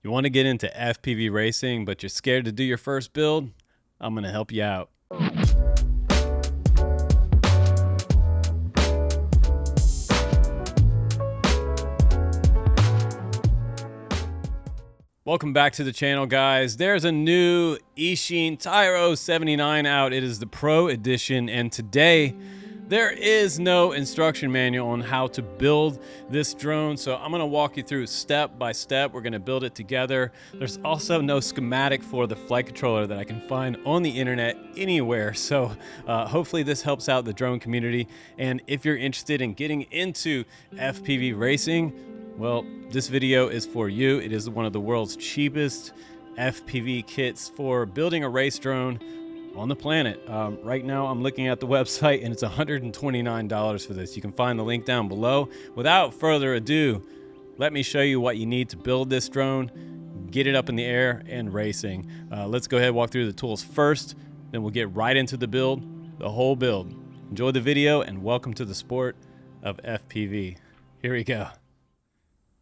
You want to get into FPV racing, but you're scared to do your first build? I'm going to help you out. Welcome back to the channel, guys. There's a new Eachine Tyro 79 out. It is the Pro Edition, and today there is no instruction manual on how to build this drone, so I'm going to walk you through step by step. We're going to build it together. There's also no schematic for the flight controller that I can find on the internet anywhere, so hopefully this helps out the drone community. And if you're interested in getting into FPV racing, well, this video is for you. It is one of the world's cheapest FPV kits for building a race drone on the planet. Right now I'm looking at the website and it's $129 for this. You can find the link down below. Without further ado, let me show you what you need to build this drone, get it up in the air and racing. Let's go ahead and walk through the tools first, then we'll get right into the build, the whole build. Enjoy the video and welcome to the sport of FPV. Here we go.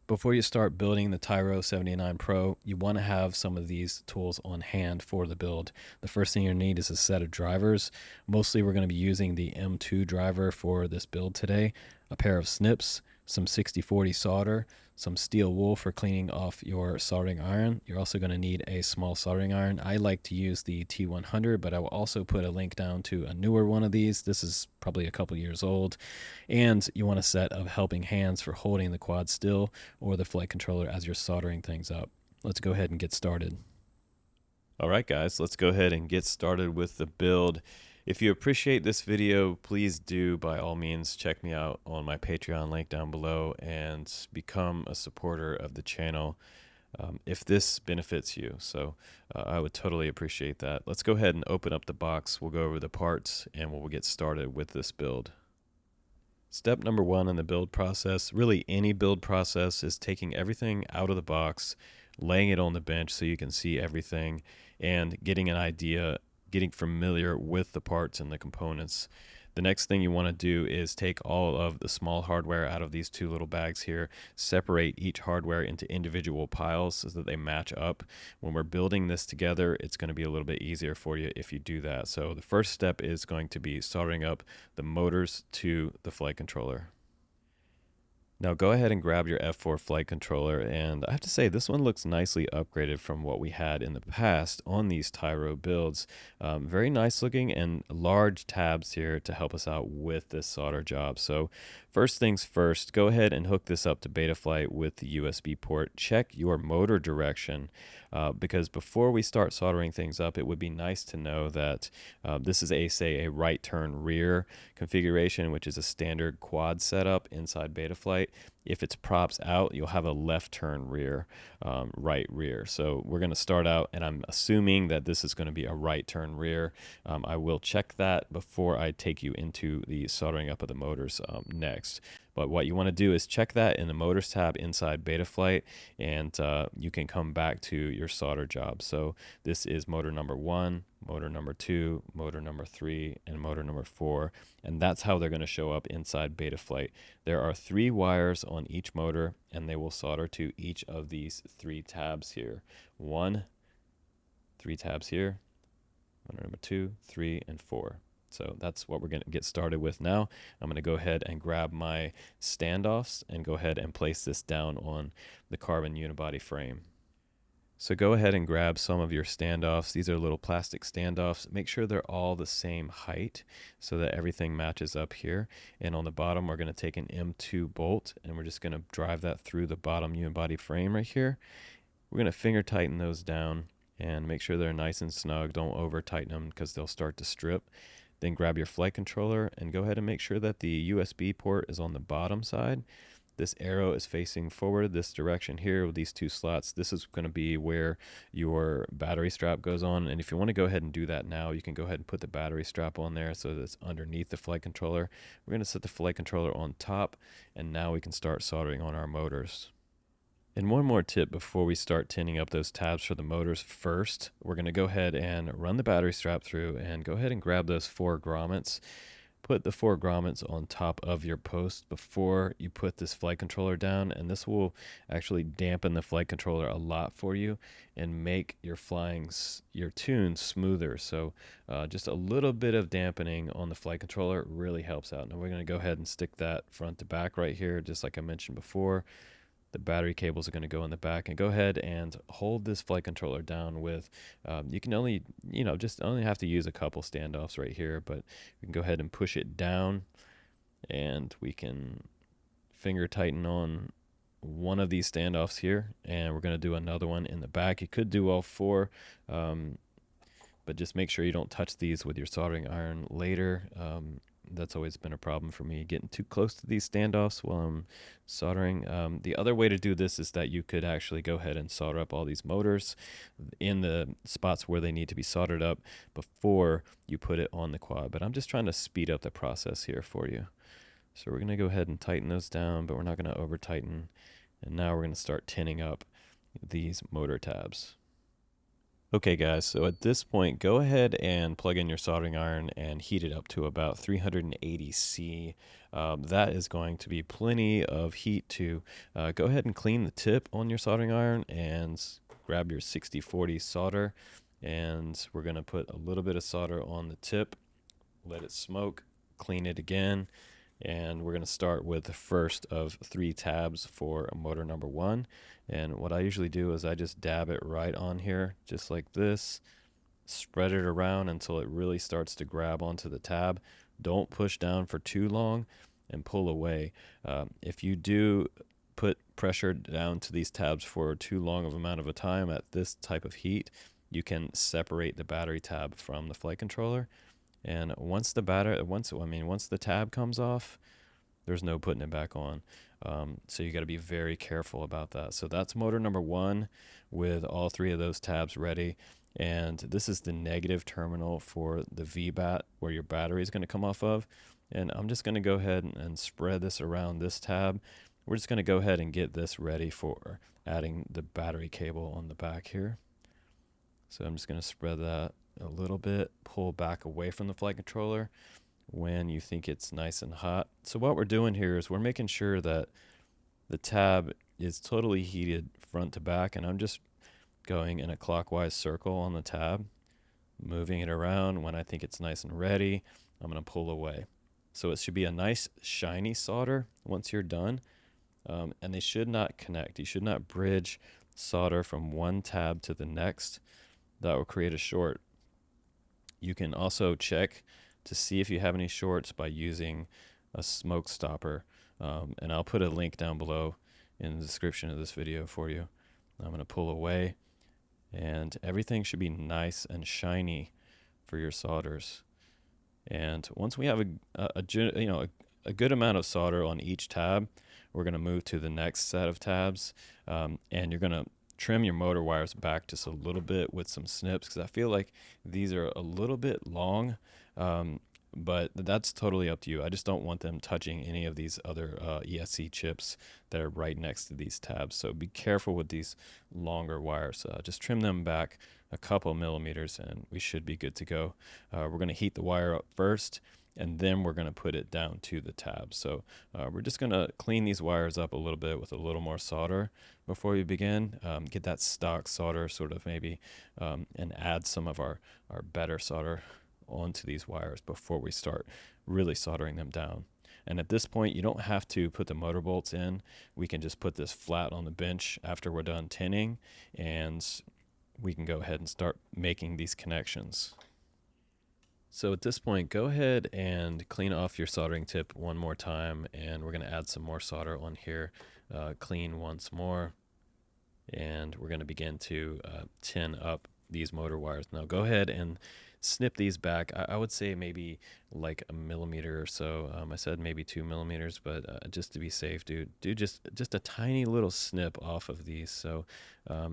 Before you start building the Tyro 79 Pro, you want to have some of these tools on hand for the build. The first thing you need is a set of drivers. Mostly we're going to be using the M2 driver for this build today, a pair of snips, some 60/40 solder, some steel wool for cleaning off your soldering iron. You're also going to need a small soldering iron. I like to use the T100, but I will also put a link down to a newer one of these. This is probably a couple years old. And you want a set of helping hands for holding the quad still or the flight controller as you're soldering things up. Let's go ahead and get started. All right, guys, let's go ahead and get started with the build. If you appreciate this video, please do, by all means, check me out on my Patreon link down below and become a supporter of the channel if this benefits you. So I would totally appreciate that. Let's go ahead and open up the box. We'll go over the parts and we'll get started with this build. Step number one in the build process, really any build process, is taking everything out of the box, laying it on the bench so you can see everything, and getting an idea, getting familiar with the parts and the components. The next thing you want to do is take all of the small hardware out of these two little bags here, separate each hardware into individual piles so that they match up. When we're building this together, it's going to be a little bit easier for you if you do that. So the first step is going to be soldering up the motors to the flight controller. Now go ahead and grab your F4 flight controller, and I have to say this one looks nicely upgraded from what we had in the past on these Tyro builds. Very nice looking and large tabs here to help us out with this solder job. So first things first, go ahead and hook this up to Betaflight with the USB port. Check your motor direction because before we start soldering things up, it would be nice to know that this is a right turn rear configuration, which is a standard quad setup inside Betaflight. If it's props out, you'll have a left turn rear, right rear. So we're going to start out, and I'm assuming that this is going to be a right turn rear. I will check that before I take you into the soldering up of the motors next. But what you want to do is check that in the motors tab inside Betaflight, and you can come back to your solder job. So this is motor number 1, motor number 2, motor number 3, and motor number 4. And that's how they're going to show up inside Betaflight. There are 3 wires on each motor, and they will solder to each of these 3 tabs here. 1, 3 tabs here, motor number 2, 3, and 4. So that's what we're going to get started with now. I'm going to go ahead and grab my standoffs and go ahead and place this down on the carbon unibody frame. So go ahead and grab some of your standoffs. These are little plastic standoffs. Make sure they're all the same height so that everything matches up here. And on the bottom, we're going to take an M2 bolt and we're just going to drive that through the bottom unibody frame right here. We're going to finger tighten those down and make sure they're nice and snug. Don't over tighten them because they'll start to strip. Then grab your flight controller and go ahead and make sure that the USB port is on the bottom side. This arrow is facing forward this direction here with these 2 slots. This is going to be where your battery strap goes on. And if you want to go ahead and do that now, you can go ahead and put the battery strap on there so that it's underneath the flight controller. We're going to set the flight controller on top, and now we can start soldering on our motors. And one more tip before we start tinning up those tabs for the motors first, we're going to go ahead and run the battery strap through and go ahead and grab those 4 grommets. put the 4 grommets on top of your post before you put this flight controller down, and this will actually dampen the flight controller a lot for you and make your your tunes smoother. So just a little bit of dampening on the flight controller really helps out. Now we're going to go ahead and stick that front to back right here, just like I mentioned before. The battery cables are going to go in the back, and go ahead and hold this flight controller down with, you can only, just only have to use a couple standoffs right here, but we can go ahead and push it down, and we can finger tighten on one of these standoffs here, and we're going to do another one in the back. You could do all 4, but just make sure you don't touch these with your soldering iron later. That's always been a problem for me, getting too close to these standoffs while I'm soldering. The other way to do this is that you could actually go ahead and solder up all these motors in the spots where they need to be soldered up before you put it on the quad. But I'm just trying to speed up the process here for you. So we're going to go ahead and tighten those down, but we're not going to over tighten. And now we're going to start tinning up these motor tabs. Okay guys, so at this point, go ahead and plug in your soldering iron and heat it up to about 380 C. That is going to be plenty of heat to go ahead and clean the tip on your soldering iron, and grab your 6040 solder, and we're going to put a little bit of solder on the tip, let it smoke, clean it again, and we're going to start with the first of 3 tabs for motor number 1. And what I usually do is I just dab it right on here, just like this, spread it around until it really starts to grab onto the tab. Don't push down for too long and pull away. If you do put pressure down to these tabs for too long of amount of a time at this type of heat, you can separate the battery tab from the flight controller. And once the tab comes off, there's no putting it back on. So you got to be very careful about that. So that's motor number 1 with all 3 of those tabs ready. And this is the negative terminal for the VBAT where your battery is going to come off of. And I'm just going to go ahead and spread this around this tab. We're just going to go ahead and get this ready for adding the battery cable on the back here. So I'm just going to spread that a little bit, pull back away from the flight controller when you think it's nice and hot. So what we're doing here is we're making sure that the tab is totally heated front to back, and I'm just going in a clockwise circle on the tab, moving it around. When I think it's nice and ready, I'm going to pull away. So it should be a nice shiny solder once you're done, and they should not connect. You should not bridge solder from one tab to the next. That will create a short. You can also check to see if you have any shorts by using a smoke stopper, and I'll put a link down below in the description of this video for you. I'm going to pull away, and everything should be nice and shiny for your solders. And once we have a good amount of solder on each tab, we're going to move to the next set of tabs, and you're going to trim your motor wires back just a little bit with some snips, because I feel like these are a little bit long, but that's totally up to you. I just don't want them touching any of these other ESC chips that are right next to these tabs. So be careful with these longer wires. Just trim them back a couple millimeters and we should be good to go. We're going to heat the wire up first, and then we're going to put it down to the tab. So we're just going to clean these wires up a little bit with a little more solder before we begin. Get that stock solder sort of maybe, and add some of our better solder onto these wires before we start really soldering them down. And at this point, you don't have to put the motor bolts in. We can just put this flat on the bench after we're done tinning, and we can go ahead and start making these connections. So at this point, go ahead and clean off your soldering tip one more time, and we're going to add some more solder on here. Clean once more, and we're going to begin to tin up these motor wires. Now go ahead and snip these back. I would say maybe like a millimeter or so. I said maybe 2 millimeters, but just to be safe, do just a tiny little snip off of these. So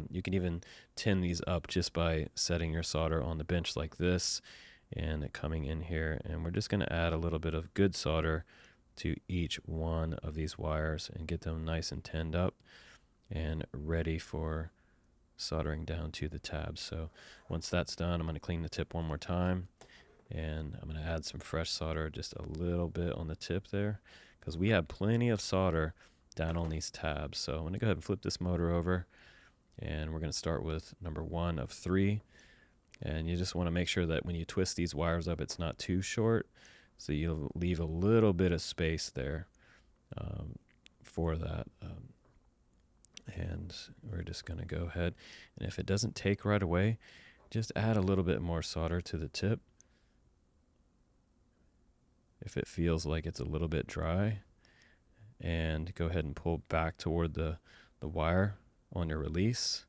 you can even tin these up just by setting your solder on the bench like this and coming in here, and we're just going to add a little bit of good solder to each one of these wires and get them nice and tinned up and ready for soldering down to the tabs. So once that's done, I'm going to clean the tip one more time, And I'm going to add some fresh solder, just a little bit on the tip there, because we have plenty of solder down on these tabs. So I'm going to go ahead and flip this motor over, and we're going to start with number 1 of 3. And you just want to make sure that when you twist these wires up, it's not too short, so you'll leave a little bit of space there for that. And we're just going to go ahead, and if it doesn't take right away, just add a little bit more solder to the tip. If it feels like it's a little bit dry, and go ahead and pull back toward the wire on your release,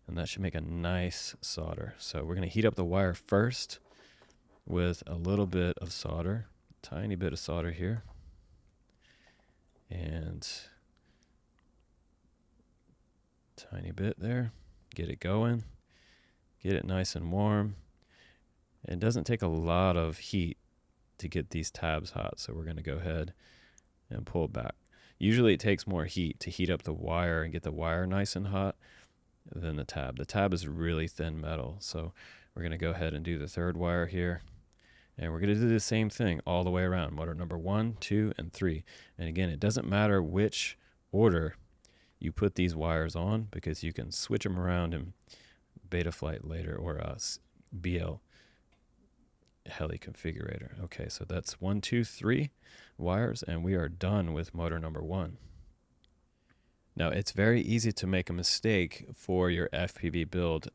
and that should make a nice solder. So we're going to heat up the wire first with a little bit of solder, tiny bit of solder here, and tiny bit there. Get it going, get it nice and warm. It doesn't take a lot of heat to get these tabs hot, so we're going to go ahead and pull back. Usually it takes more heat to heat up the wire and get the wire nice and hot than the tab. The tab is really thin metal, so we're going to go ahead and do the third wire here, and we're going to do the same thing all the way around, motor number 1, 2, and 3. And again, it doesn't matter which order you put these wires on, because you can switch them around in Betaflight later, or BL heli configurator. Okay, so that's 1, 2, 3 wires, and we are done with motor number 1. Now, it's very easy to make a mistake for your FPV build.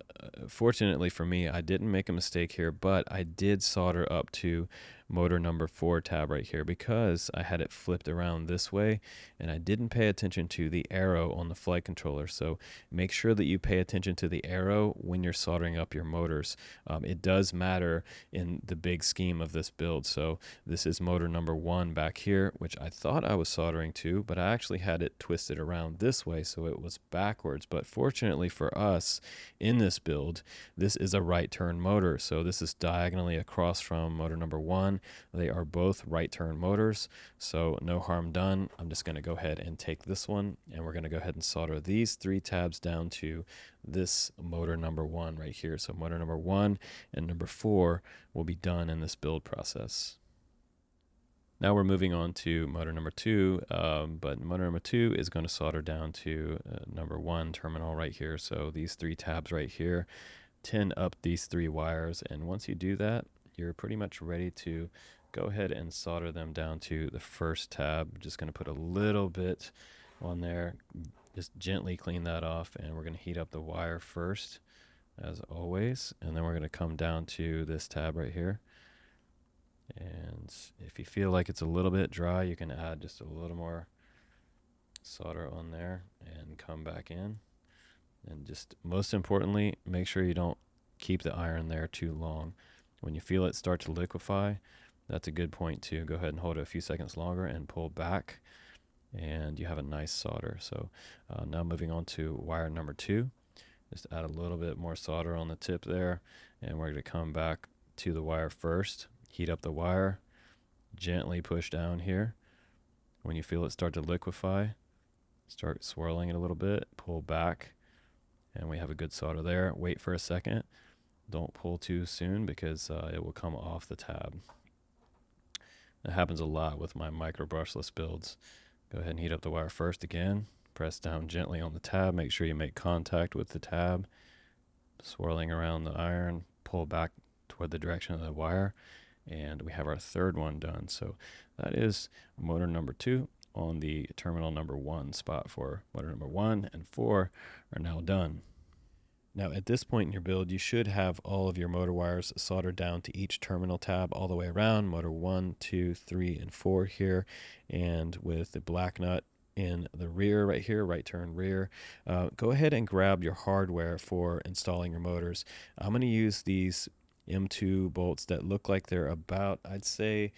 Fortunately for me, I didn't make a mistake here, but I did solder up to motor number 4 tab right here, because I had it flipped around this way, and I didn't pay attention to the arrow on the flight controller. So make sure that you pay attention to the arrow when you're soldering up your motors. It does matter in the big scheme of this build. So this is motor number 1 back here, which I thought I was soldering to, but I actually had it twisted around this way, so it was backwards. But fortunately for us in this build, this is a right turn motor, so this is diagonally across from motor number 1. They are both right turn motors, so no harm done. I'm just going to go ahead and take this one, and we're going to go ahead and solder these 3 tabs down to this motor number 1 right here. So motor number 1 and number 4 will be done in this build process. Now we're moving on to motor number 2, but motor number 2 is going to solder down to number 1 terminal right here. So these 3 tabs right here, tin up these 3 wires, and once you do that, you're pretty much ready to go ahead and solder them down to the first tab. I'm just going to put a little bit on there, just gently clean that off, and we're going to heat up the wire first, as always, and then we're going to come down to this tab right here. And if you feel like it's a little bit dry, you can add just a little more solder on there and come back in. And just most importantly, make sure you don't keep the iron there too long. When you feel it start to liquefy, that's a good point to go ahead and hold it a few seconds longer and pull back, and you have a nice solder. So now moving on to wire number 2, just add a little bit more solder on the tip there, and we're going to come back to the wire first, heat up the wire, gently push down here. When you feel it start to liquefy, start swirling it a little bit, pull back, and we have a good solder there. Wait for a second. Don't pull too soon, because it will come off the tab. That happens a lot with my micro brushless builds. Go ahead and heat up the wire first again. Press down gently on the tab. Make sure you make contact with the tab. Swirling around the iron, pull back toward the direction of the wire, and we have our third one done. So that is motor number 2 on the terminal number 1 spot. For motor number 1 and 4 are now done. Now at this point in your build, you should have all of your motor wires soldered down to each terminal tab all the way around, motor 1, 2, 3, and 4 here, and with the black nut in the rear right here, right turn rear. Go ahead and grab your hardware for installing your motors. I'm going to use these M2 bolts that look like they're about, I'd say,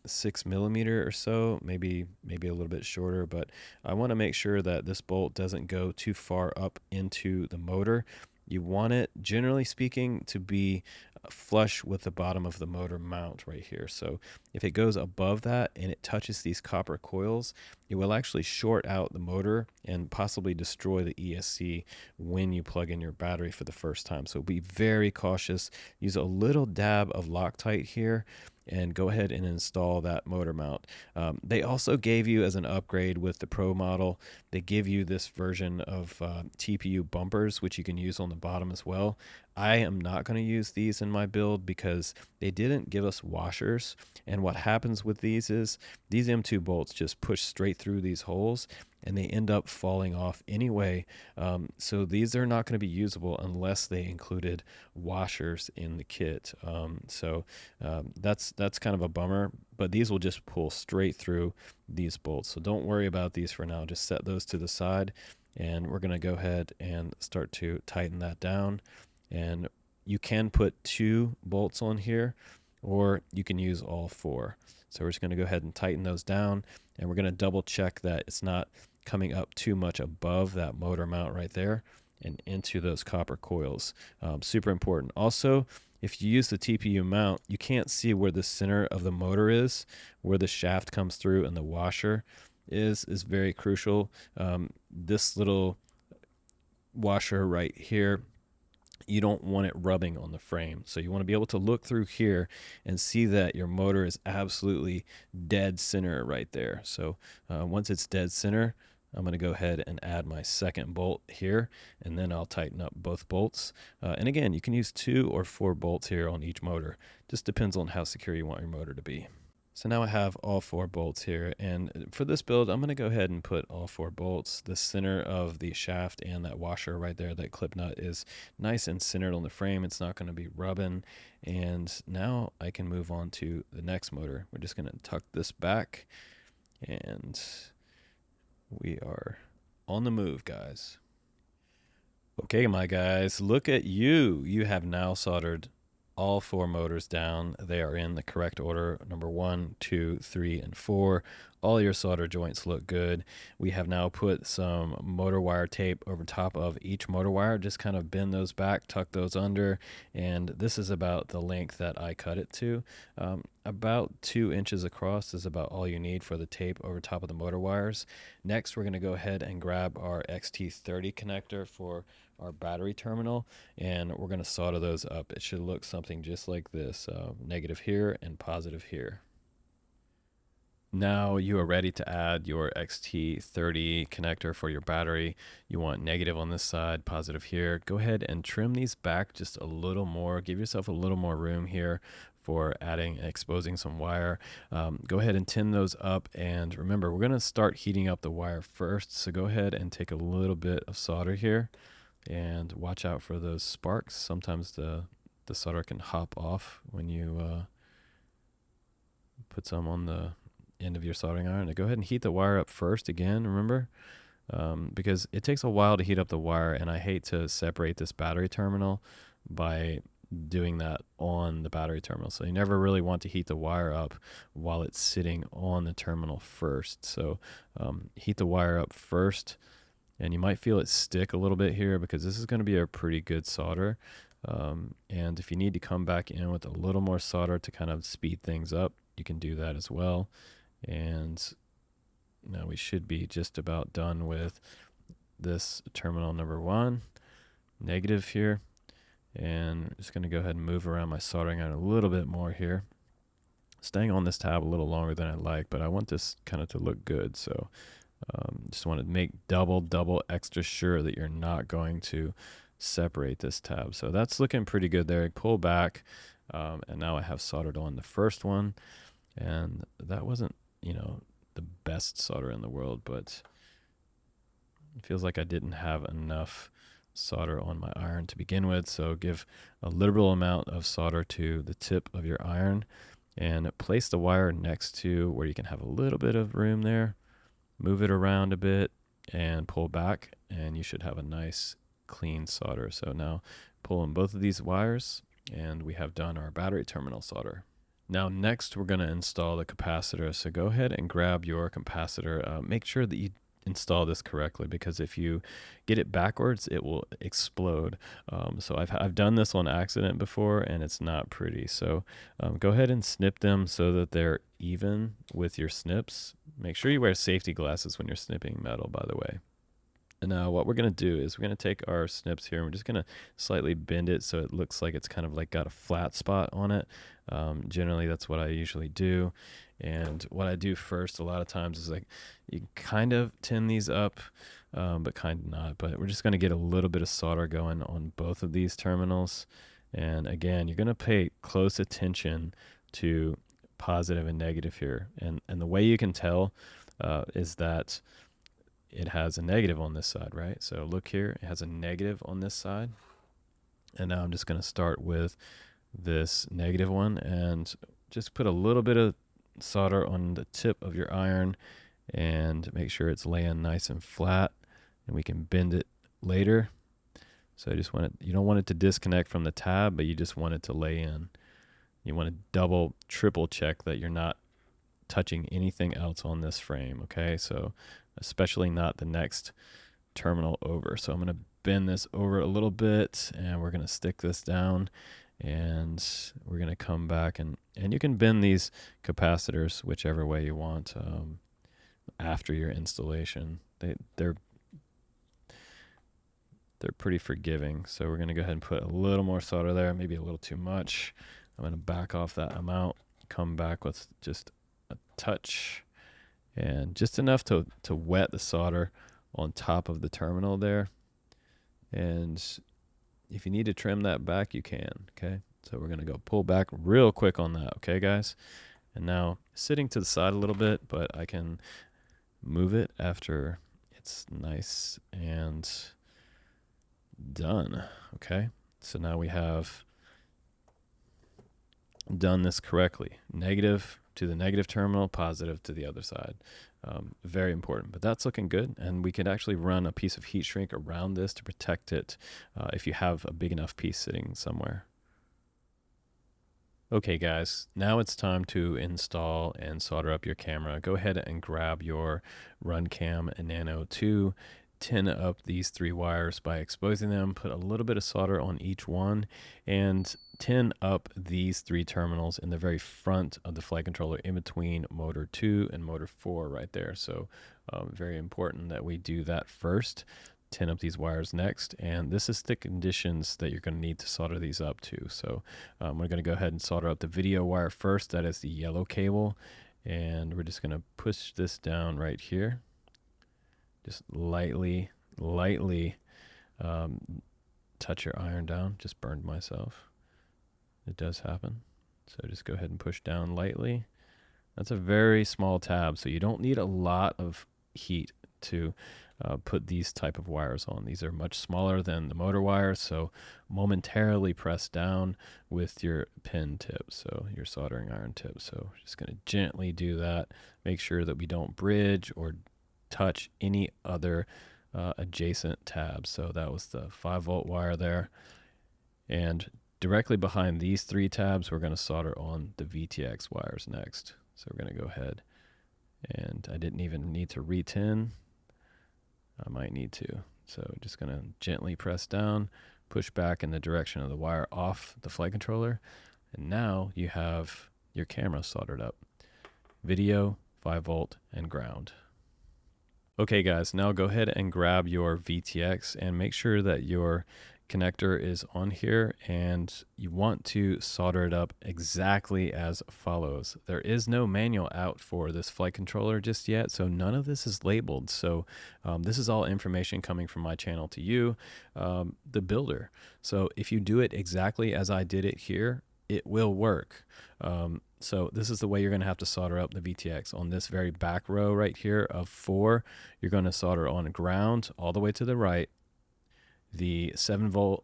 6 millimeter or so, maybe a little bit shorter, but I want to make sure that this bolt doesn't go too far up into the motor. You want it, generally speaking, to be flush with the bottom of the motor mount right here. So if it goes above that and it touches these copper coils, it will actually short out the motor and possibly destroy the ESC when you plug in your battery for the first time. So be very cautious. Use a little dab of Loctite here and go ahead and install that motor mount. They also gave you, as an upgrade with the Pro model, they give you this version of TPU bumpers, which you can use on the bottom as well. I am not going to use these in my build because they didn't give us washers. And what happens with these is these M2 bolts just push straight through these holes and they end up falling off anyway. So these are not going to be usable unless they included washers in the kit. That's kind of a bummer, but these will just pull straight through these bolts. So don't worry about these for now. Just set those to the side, and we're going to go ahead and start to tighten that down. And you can put 2 bolts on here, or you can use all 4. So we're just going to go ahead and tighten those down, and we're going to double check that it's not coming up too much above that motor mount right there and into those copper coils. Super important. Also, if you use the TPU mount, you can't see where the center of the motor is, where the shaft comes through and the washer is very crucial. This little washer right here, you don't want it rubbing on the frame. So you want to be able to look through here and see that your motor is absolutely dead center right there. So once it's dead center, I'm going to go ahead and add my second bolt here, and then I'll tighten up both bolts. And again, you can use 2 or 4 bolts here on each motor. Just depends on how secure you want your motor to be. So now I have all 4 bolts here, and for this build, I'm going to go ahead and put all 4 bolts. The center of the shaft and that washer right there, that clip nut, is nice and centered on the frame. It's not going to be rubbing. And now I can move on to the next motor. We're just going to tuck this back, and we are on the move, guys. Okay, my guys, look at you. You have now soldered all 4 motors down. They are in the correct order, number 1, 2, 3, and 4. All your solder joints look good. We have now put some motor wire tape over top of each motor wire. Just kind of bend those back, tuck those under, and this is about the length that I cut it to. About 2 inches across is about all you need for the tape over top of the motor wires. Next, we're going to go ahead and grab our XT30 connector for our battery terminal, and we're going to solder those up. It should look something just like this, negative here and positive here. Now you are ready to add your XT30 connector for your battery. You want negative on this side, positive here. Go ahead and trim these back just a little more. Give yourself a little more room here for adding and exposing some wire. Go ahead and tin those up, and remember, we're going to start heating up the wire first. So go ahead and take a little bit of solder here and watch out for those sparks. Sometimes the solder can hop off when you put some on the end of your soldering iron. And go ahead and heat the wire up first again, remember, because it takes a while to heat up the wire, and I hate to separate this battery terminal by doing that on the battery terminal. So you never really want to heat the wire up while it's sitting on the terminal first. So heat the wire up first, and you might feel it stick a little bit here because this is going to be a pretty good solder. And if you need to come back in with a little more solder to kind of speed things up, you can do that as well. And now we should be just about done with this terminal number 1, negative here. And I'm just going to go ahead and move around my soldering iron a little bit more here. Staying on this tab a little longer than I like, but I want this kind of to look good. So just want to make double extra sure that you're not going to separate this tab. So that's looking pretty good there. Pull back, and now I have soldered on the first one. And that wasn't, the best solder in the world, but it feels like I didn't have enough solder on my iron to begin with. So give a liberal amount of solder to the tip of your iron and place the wire next to where you can have a little bit of room there. Move it around a bit and pull back, and you should have a nice clean solder. So now pull on both of these wires, and we have done our battery terminal solder. Now next we're going to install the capacitor. So go ahead and grab your capacitor. Make sure that you install this correctly, because if you get it backwards, it will explode. So I've done this on accident before, and it's not pretty. So go ahead and snip them so that they're even with your snips. Make sure you wear safety glasses when you're snipping metal, by the way. And now what we're going to do is we're going to take our snips here, and we're just going to slightly bend it so it looks like it's kind of like got a flat spot on it. Generally, that's what I usually do. And what I do first a lot of times is like you kind of tin these up, but kind of not. But we're just going to get a little bit of solder going on both of these terminals. And again, you're going to pay close attention to positive and negative here. And the way you can tell is that it has a negative on this side, right? So look here, it has a negative on this side. And now I'm just going to start with this negative one and just put a little bit of solder on the tip of your iron and make sure it's laying nice and flat, and we can bend it later. So I just want it, you don't want it to disconnect from the tab, but you just want it to lay in. You want to double, triple check that you're not touching anything else on this frame, okay? So especially not the next terminal over. So I'm going to bend this over a little bit, and we're going to stick this down, and we're going to come back, and you can bend these capacitors whichever way you want after your installation. They're pretty forgiving. So we're going to go ahead and put a little more solder there, maybe a little too much. I'm going to back off that amount, come back with just a touch, and just enough to wet the solder on top of the terminal there. And if you need to trim that back, you can, okay? So we're going to go pull back real quick on that, okay, guys? And now sitting to the side a little bit, but I can move it after it's nice and done, okay? So now we have done this correctly. Negative to the negative terminal, positive to the other side. Very important, but that's looking good, and we can actually run a piece of heat shrink around this to protect it if you have a big enough piece sitting somewhere. Okay guys, now it's time to install and solder up your camera. Go ahead and grab your Runcam Nano 2, tin up these 3 wires by exposing them, put a little bit of solder on each one, and tin up these 3 terminals in the very front of the flight controller in between motor 2 and motor 4 right there. So very important that we do that first. Tin up these wires next, and this is the conditions that you're going to need to solder these up to. So we're going to go ahead and solder up the video wire first. That is the yellow cable, and we're just going to push this down right here. Just lightly touch your iron down. Just burned myself. It does happen. So just go ahead and push down lightly. That's a very small tab, so you don't need a lot of heat to put these type of wires on. These are much smaller than the motor wires, so momentarily press down with your pin tip, so your soldering iron tip. So just going to gently do that. Make sure that we don't bridge or touch any other adjacent tabs. So that was the 5-volt wire there, and directly behind these 3 tabs we're going to solder on the VTX wires next. So we're going to go ahead, and I didn't even need to re-tin. I might need to. So just going to gently press down, push back in the direction of the wire off the flight controller, and now you have your camera soldered up. Video, 5-volt, and ground. Okay guys, now go ahead and grab your VTX and make sure that your connector is on here, and you want to solder it up exactly as follows. There is no manual out for this flight controller just yet, so none of this is labeled. So this is all information coming from my channel to you, the builder. So if you do it exactly as I did it here, it will work. So this is the way you're going to have to solder up the VTX. On this very back row right here of 4, you're going to solder on ground all the way to the right, the 7-volt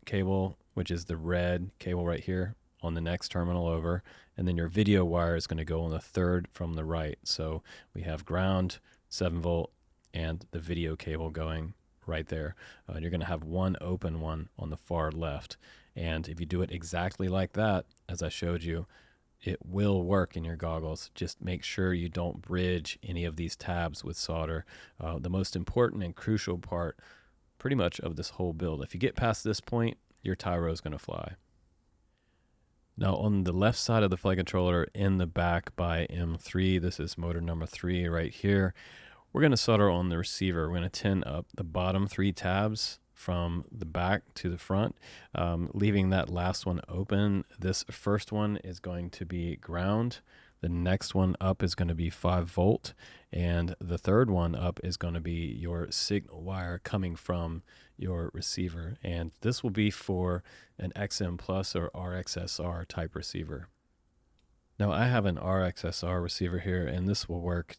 cable, which is the red cable right here, on the next terminal over, and then your video wire is going to go on the 3rd from the right. So we have ground, 7-volt, and the video cable going right there. You're going to have one open one on the far left. And if you do it exactly like that, as I showed you, it will work in your goggles. Just make sure you don't bridge any of these tabs with solder. The most important and crucial part pretty much of this whole build. If you get past this point, your Tyro is going to fly. Now on the left side of the flight controller in the back by M3, this is motor number 3 right here, we're going to solder on the receiver. We're going to tin up the bottom 3 tabs from the back to the front, leaving that last one open. This first one is going to be ground. The next one up is going to be 5 volt, and the third one up is going to be your signal wire coming from your receiver. And this will be for an XM Plus or RXSR type receiver. Now I have an RXSR receiver here, and this will work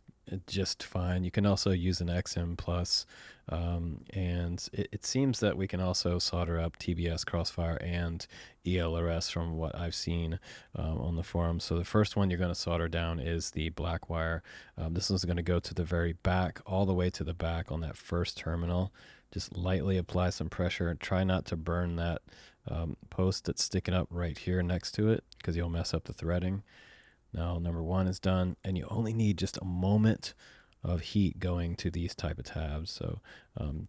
just fine. You can also use an XM Plus, and it seems that we can also solder up TBS Crossfire and ELRS from what I've seen on the forum. So the first one you're going to solder down is the black wire. This one's going to go to the very back, all the way to the back on that first terminal. Just lightly apply some pressure and try not to burn that post that's sticking up right here next to it, because you'll mess up the threading. Now number 1 is done, and you only need just a moment of heat going to these type of tabs. So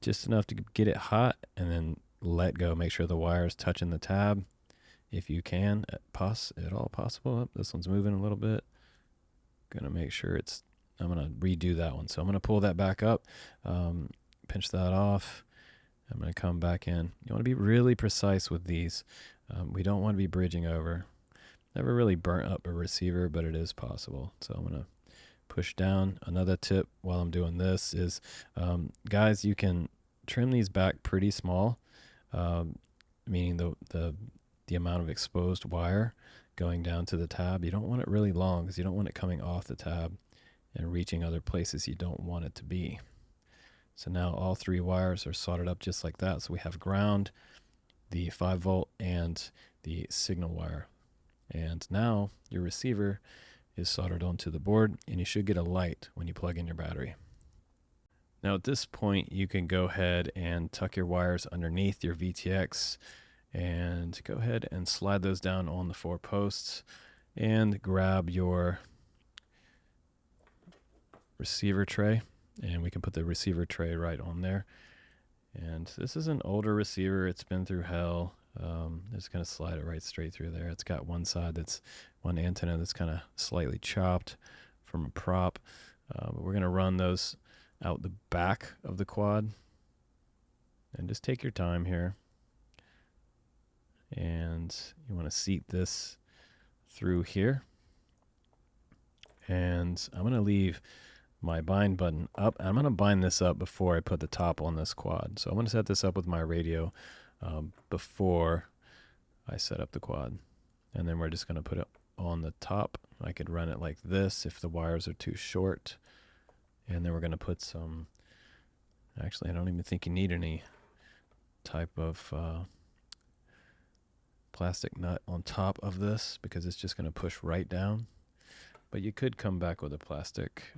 just enough to get it hot, and then let go. Make sure the wire is touching the tab if you can, at all possible. Oh, this one's moving a little bit. Gonna make sure it's, I'm gonna redo that one. So I'm gonna pull that back up, pinch that off. I'm gonna come back in. You wanna be really precise with these. We don't want to be bridging over. Never really burnt up a receiver, but it is possible. So I'm going to push down. Another tip while I'm doing this is, guys, you can trim these back pretty small, meaning the amount of exposed wire going down to the tab. You don't want it really long, because you don't want it coming off the tab and reaching other places you don't want it to be. So now all 3 wires are soldered up just like that. So we have ground, the 5 volt, and the signal wire. And now your receiver is soldered onto the board, and you should get a light when you plug in your battery. Now at this point, you can go ahead and tuck your wires underneath your VTX and go ahead and slide those down on the 4 posts and grab your receiver tray, and we can put the receiver tray right on there. And this is an older receiver. It's been through hell. Just going to slide it right straight through there. It's got one antenna that's kind of slightly chopped from a prop. But we're going to run those out the back of the quad. And just take your time here. And you want to seat this through here. And I'm going to leave my bind button up. I'm going to bind this up before I put the top on this quad. So I'm going to set this up with my radio before I set up the quad, and then we're just going to put it on the top. I could run it like this if the wires are too short, and then we're going to put some, actually I don't even think you need any type of plastic nut on top of this, because it's just going to push right down. But you could come back with a plastic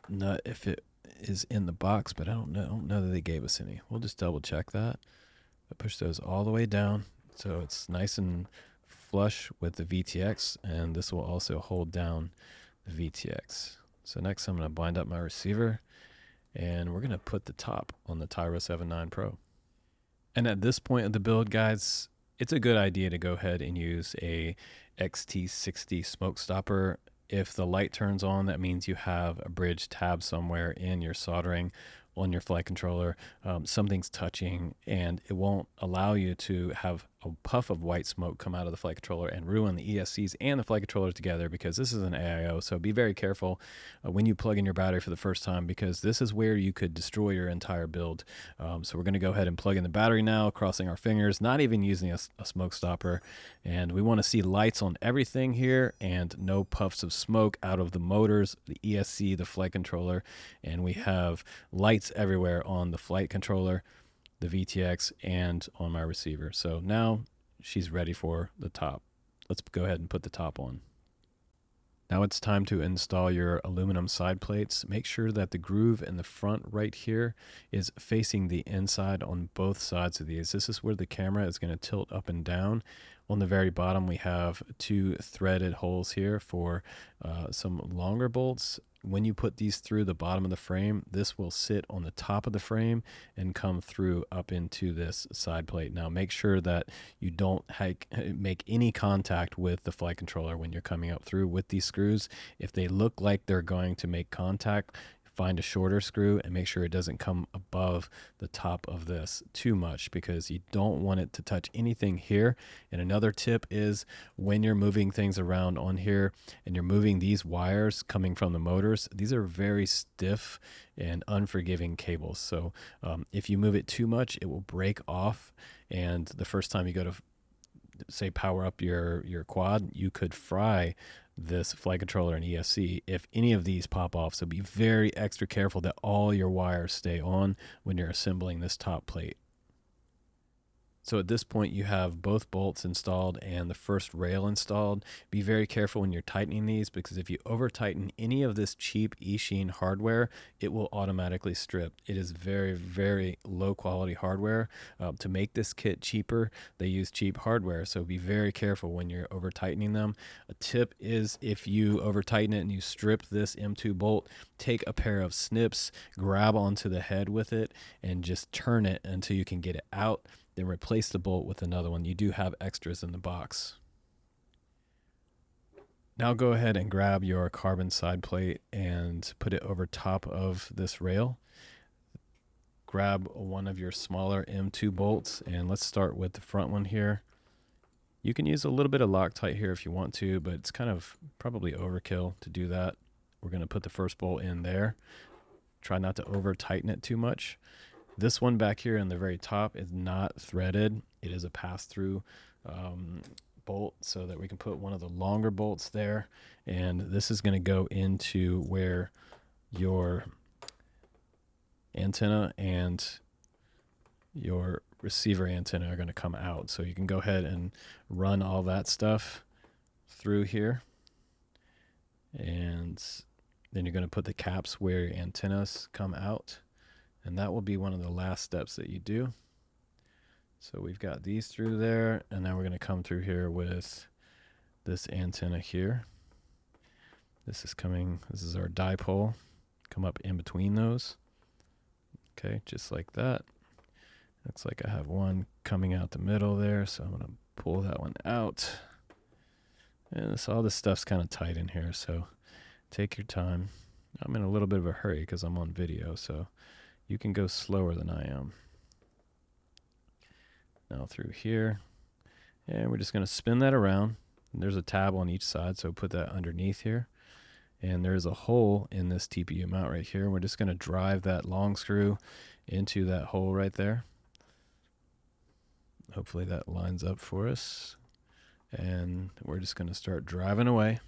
nut if it is in the box, but I don't know that they gave us any. We'll just double check that. But push those all the way down so it's nice and flush with the VTX, and this will also hold down the VTX. So next I'm going to bind up my receiver, and we're going to put the top on the Tyro 7.9 Pro. And at this point of the build, guys, it's a good idea to go ahead and use a XT60 smoke stopper. If the light turns on, that means you have a bridge tab somewhere in your soldering on your flight controller. Something's touching, and it won't allow you to have a puff of white smoke come out of the flight controller and ruin the ESCs and the flight controller together, because this is an AIO. So be very careful when you plug in your battery for the first time, because this is where you could destroy your entire build. So we're going to go ahead and plug in the battery now, crossing our fingers, not even using a smoke stopper. And we want to see lights on everything here and no puffs of smoke out of the motors, the ESC, the flight controller. And we have lights everywhere on the flight controller, the VTX, and on my receiver. So now she's ready for the top. Let's go ahead and put the top on. Now it's time to install your aluminum side plates. Make sure that the groove in the front right here is facing the inside on both sides of these. This is where the camera is going to tilt up and down. On the very bottom, we have 2 threaded holes here for some longer bolts. When you put these through the bottom of the frame, this will sit on the top of the frame and come through up into this side plate. Now make sure that you don't make any contact with the flight controller when you're coming up through with these screws. If they look like they're going to make contact, find a shorter screw and make sure it doesn't come above the top of this too much, because you don't want it to touch anything here. And another tip is when you're moving things around on here and you're moving these wires coming from the motors, these are very stiff and unforgiving cables. So if you move it too much, it will break off. And the first time you go to say power up your quad, you could fry this flight controller and ESC if any of these pop off. So be very extra careful that all your wires stay on when you're assembling this top plate. So at this point you have both bolts installed and the first rail installed. Be very careful when you're tightening these, because if you over tighten any of this cheap Eachine hardware, it will automatically strip. It is very, very low quality hardware. To make this kit cheaper, they use cheap hardware. So be very careful when you're over tightening them. A tip is if you over tighten it and you strip this M2 bolt, take a pair of snips, grab onto the head with it and just turn it until you can get it out. Then replace the bolt with another one. You do have extras in the box. Now go ahead and grab your carbon side plate and put it over top of this rail. Grab one of your smaller M2 bolts, and let's start with the front one here. You can use a little bit of Loctite here if you want to, but it's kind of probably overkill to do that. We're going to put the first bolt in there. Try not to over tighten it too much. This one back here in the very top is not threaded. It is a pass-through bolt, so that we can put one of the longer bolts there. And this is going to go into where your antenna and your receiver antenna are going to come out. So you can go ahead and run all that stuff through here. And then you're going to put the caps where your antennas come out. And that will be one of the last steps that you do. So we've got these through there, and now we're going to come through here with this antenna here. This is our dipole. Come up in between those. Okay, just like that. Looks like I have one coming out the middle there, so I'm going to pull that one out. And all this stuff's kind of tight in here, so take your time. I'm in a little bit of a hurry because I'm on video, so you can go slower than I am. Now through here, and we're just going to spin that around. And there's a tab on each side, so put that underneath here. And there's a hole in this TPU mount right here. We're just going to drive that long screw into that hole right there. Hopefully that lines up for us. And we're just going to start driving away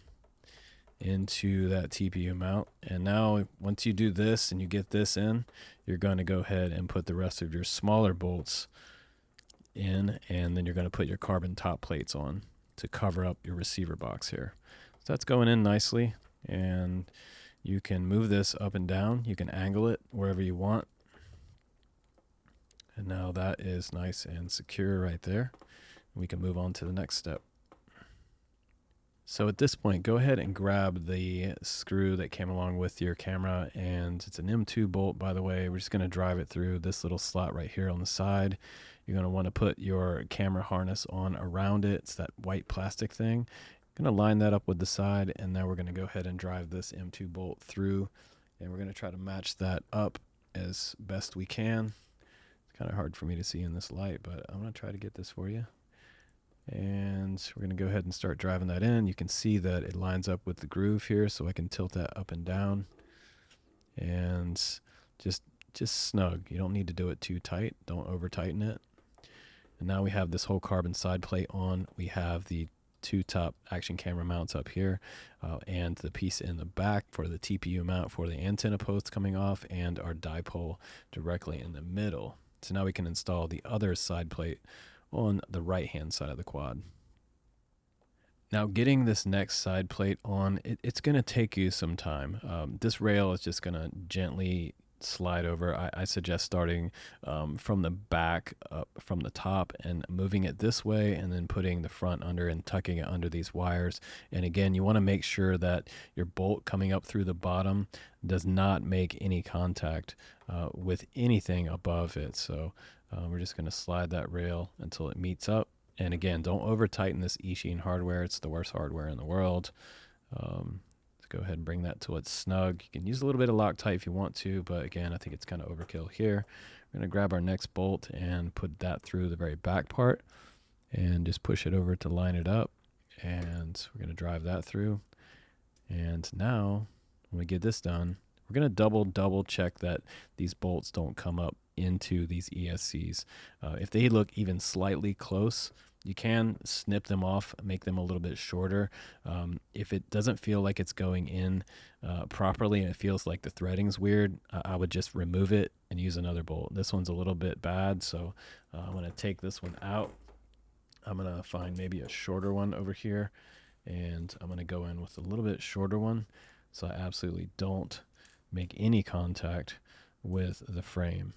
into that TPU mount. And now once you do this and you get this in, you're going to go ahead and put the rest of your smaller bolts in, and then you're going to put your carbon top plates on to cover up your receiver box here. So that's going in nicely, and you can move this up and down. You can angle it wherever you want. And now that is nice and secure right there. We can move on to the next step. So at this point, go ahead and grab the screw that came along with your camera, and it's an M2 bolt, by the way. We're just going to drive it through this little slot right here on the side. You're going to want to put your camera harness on around it. It's that white plastic thing. Going to line that up with the side, and now we're going to go ahead and drive this M2 bolt through, and we're going to try to match that up as best we can. It's kind of hard for me to see in this light, but I'm going to try to get this for you. And we're going to go ahead and start driving that in. You can see that it lines up with the groove here, so I can tilt that up and down. And just snug. You don't need to do it too tight. Don't over tighten it. And now we have this whole carbon side plate on. We have the 2 top action camera mounts up here, and the piece in the back for the TPU mount for the antenna posts coming off, and our dipole directly in the middle. So now we can install the other side plate on the right hand side of the quad. Now getting this next side plate on, it's going to take you some time. This rail is just going to gently slide over. I suggest starting from the back up from the top and moving it this way, and then putting the front under and tucking it under these wires. And again, you want to make sure that your bolt coming up through the bottom does not make any contact with anything above it. So we're just going to slide that rail until it meets up. And again, don't over tighten this Eachine hardware. It's the worst hardware in the world. Let's go ahead and bring that till it's snug. You can use a little bit of Loctite if you want to, but again, I think it's kind of overkill here. We're going to grab our next bolt and put that through the very back part and just push it over to line it up. And we're going to drive that through. And now when we get this done, we're going to double check that these bolts don't come up into these ESCs. If they look even slightly close, you can snip them off, make them a little bit shorter. If it doesn't feel like it's going in properly and it feels like the threading's weird, I would just remove it and use another bolt. This one's a little bit bad, so I'm going to take this one out. I'm going to find maybe a shorter one over here, and I'm going to go in with a little bit shorter one so I absolutely don't make any contact with the frame.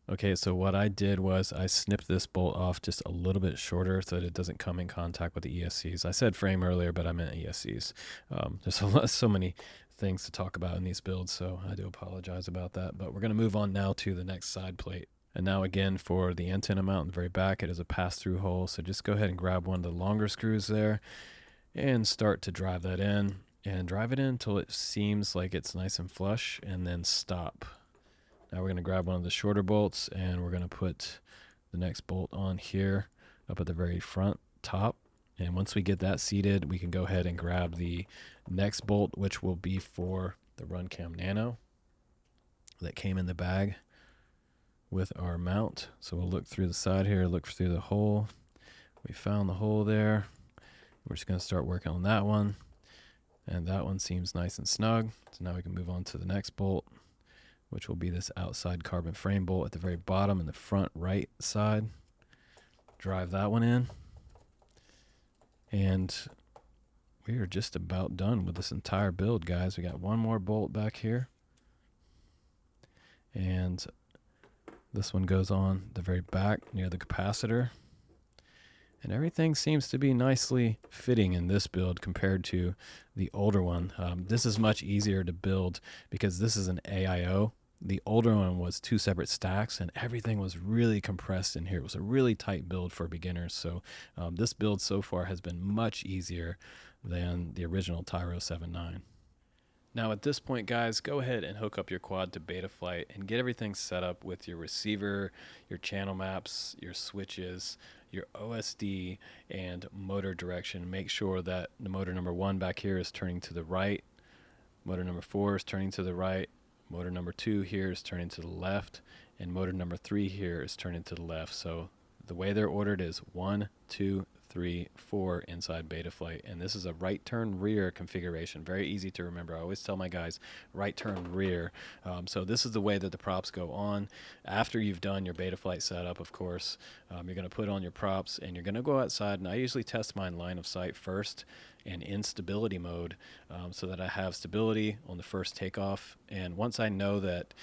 Okay, so what I did was I snipped this bolt off just a little bit shorter so that it doesn't come in contact with the ESCs. I said frame earlier, but I meant ESCs. There's so many things to talk about in these builds, so I do apologize about that. But we're going to move on now to the next side plate. And now again, for the antenna mount in the very back, it is a pass-through hole. So just go ahead and grab one of the longer screws there and start to drive that in. And drive it in until it seems like it's nice and flush, and then stop. Now we're going to grab one of the shorter bolts, and we're going to put the next bolt on here up at the very front top. And once we get that seated, we can go ahead and grab the next bolt, which will be for the Runcam Nano that came in the bag with our mount. So we'll look through the side here, look through the hole. We found the hole there. We're just going to start working on that one. And that one seems nice and snug. So now we can move on to the next bolt, which will be this outside carbon frame bolt at the very bottom in the front right side. Drive that one in. And we are just about done with this entire build, guys. We got one more bolt back here. And this one goes on the very back near the capacitor. And everything seems to be nicely fitting in this build compared to the older one. This is much easier to build because this is an AIO. The older one was 2 separate stacks, and everything was really compressed in here. It was a really tight build for beginners. So this build so far has been much easier than the original Tyro 7.9. Now at this point, guys, go ahead and hook up your quad to Betaflight and get everything set up with your receiver, your channel maps, your switches, your OSD, and motor direction. Make sure that the motor number 1 back here is turning to the right, motor number 4 is turning to the right, motor number 2 here is turning to the left, and motor number 3 here is turning to the left. So the way they're ordered is 1, 2, 3, 4 inside Betaflight, and this is a right turn rear configuration. Very easy to remember. I always tell my guys right turn rear. So this is the way that the props go on. After you've done your Betaflight setup, of course, you're going to put on your props and you're going to go outside, and I usually test mine line of sight first and in stability mode so that I have stability on the first takeoff. And once I know that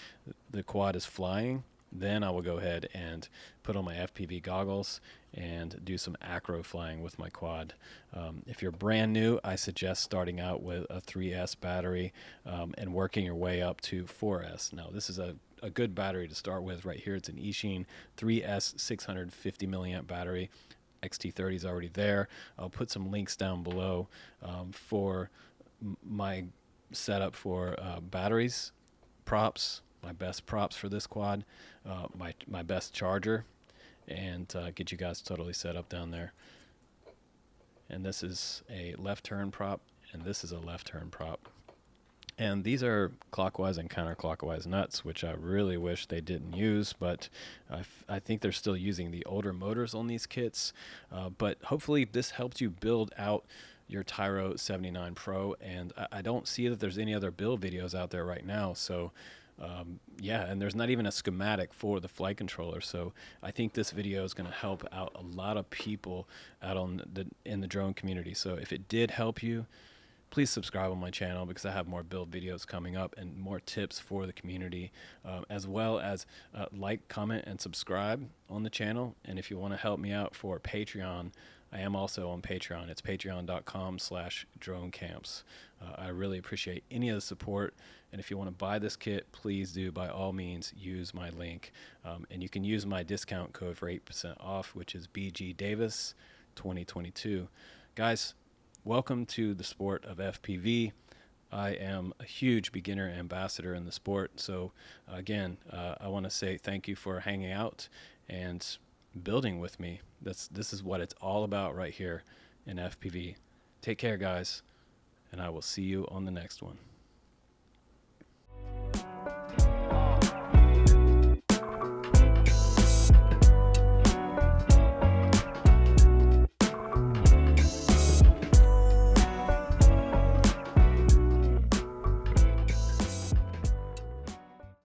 the quad is flying, then I will go ahead and put on my FPV goggles and do some acro flying with my quad. If you're brand new, I suggest starting out with a 3S battery and working your way up to 4S. Now, this is a good battery to start with right here. It's an Eachine 3S 650 milliamp battery. XT30 is already there. I'll put some links down below for my setup for batteries, props, my best props for this quad, my best charger, and get you guys totally set up down there. And this is a left turn prop, and this is a left turn prop. And these are clockwise and counterclockwise nuts, which I really wish they didn't use, but I think they're still using the older motors on these kits. But hopefully this helped you build out your Tyro 79 Pro, and I don't see that there's any other build videos out there right now. So yeah, and there's not even a schematic for the flight controller. So I think this video is going to help out a lot of people out in the drone community. So if it did help you, please subscribe on my channel because I have more build videos coming up and more tips for the community, as well as like, comment, and subscribe on the channel. And if you want to help me out for Patreon, I am also on Patreon. It's patreon.com/dronecamps. I really appreciate any of the support. And if you want to buy this kit, please do, by all means, use my link. And you can use my discount code for 8% off, which is BG Davis 2022. Guys, welcome to the sport of FPV. I am a huge beginner ambassador in the sport. So again, I want to say thank you for hanging out and building with me. This is what it's all about right here in FPV. Take care, guys, and I will see you on the next one.